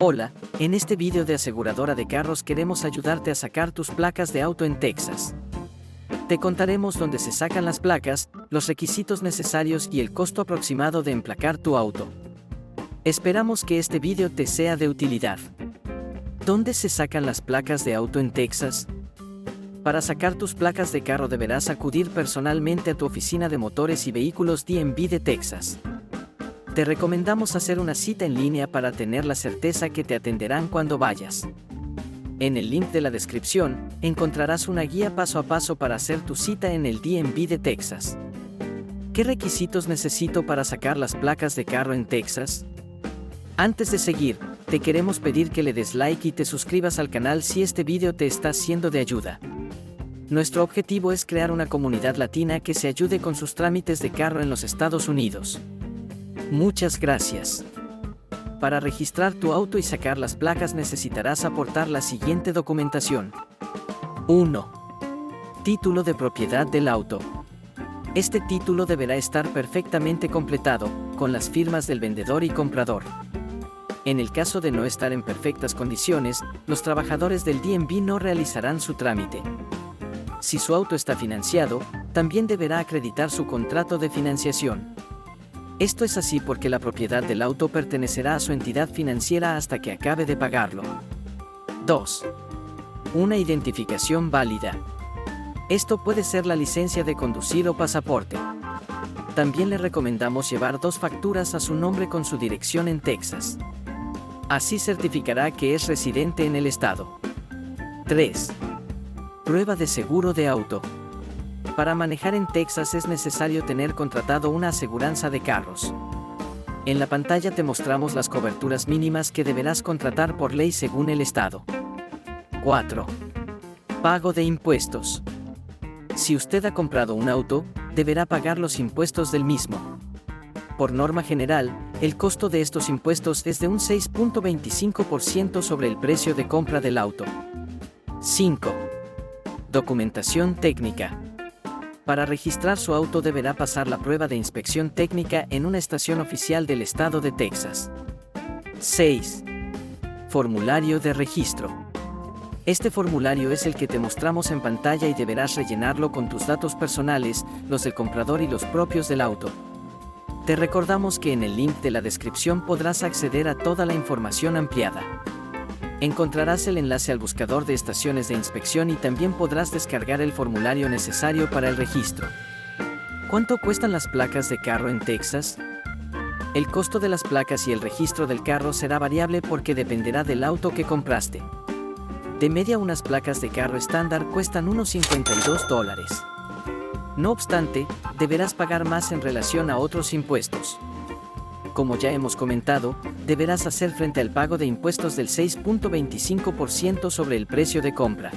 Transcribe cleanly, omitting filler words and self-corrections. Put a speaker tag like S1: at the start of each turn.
S1: Hola, en este video de Aseguradora de Carros queremos ayudarte a sacar tus placas de auto en Texas. Te contaremos dónde se sacan las placas, los requisitos necesarios y el costo aproximado de emplacar tu auto. Esperamos que este video te sea de utilidad. ¿Dónde se sacan las placas de auto en Texas? Para sacar tus placas de carro deberás acudir personalmente a tu oficina de motores y vehículos DMV de Texas. Te recomendamos hacer una cita en línea para tener la certeza que te atenderán cuando vayas. En el link de la descripción, encontrarás una guía paso a paso para hacer tu cita en el DMV de Texas. ¿Qué requisitos necesito para sacar las placas de carro en Texas? Antes de seguir, te queremos pedir que le des like y te suscribas al canal si este video te está siendo de ayuda. Nuestro objetivo es crear una comunidad latina que se ayude con sus trámites de carro en los Estados Unidos. Muchas gracias. Para registrar tu auto y sacar las placas necesitarás aportar la siguiente documentación. 1. Título de propiedad del auto. Este título deberá estar perfectamente completado, con las firmas del vendedor y comprador. En el caso de no estar en perfectas condiciones, los trabajadores del DMV no realizarán su trámite. Si su auto está financiado, también deberá acreditar su contrato de financiación. Esto es así porque la propiedad del auto pertenecerá a su entidad financiera hasta que acabe de pagarlo. 2. Una identificación válida. Esto puede ser la licencia de conducir o pasaporte. También le recomendamos llevar 2 facturas a su nombre con su dirección en Texas. Así certificará que es residente en el estado. 3. Prueba de seguro de auto. Para manejar en Texas es necesario tener contratado una aseguranza de carros. En la pantalla te mostramos las coberturas mínimas que deberás contratar por ley según el estado. 4. Pago de impuestos. Si usted ha comprado un auto, deberá pagar los impuestos del mismo. Por norma general, el costo de estos impuestos es de un 6.25% sobre el precio de compra del auto. 5. Documentación técnica. Para registrar su auto deberá pasar la prueba de inspección técnica en una estación oficial del estado de Texas. 6. Formulario de registro. Este formulario es el que te mostramos en pantalla y deberás rellenarlo con tus datos personales, los del comprador y los propios del auto. Te recordamos que en el link de la descripción podrás acceder a toda la información ampliada. Encontrarás el enlace al buscador de estaciones de inspección y también podrás descargar el formulario necesario para el registro. ¿Cuánto cuestan las placas de carro en Texas? El costo de las placas y el registro del carro será variable porque dependerá del auto que compraste. De media, unas placas de carro estándar cuestan unos $52. No obstante, deberás pagar más en relación a otros impuestos. Como ya hemos comentado, deberás hacer frente al pago de impuestos del 6.25% sobre el precio de compra.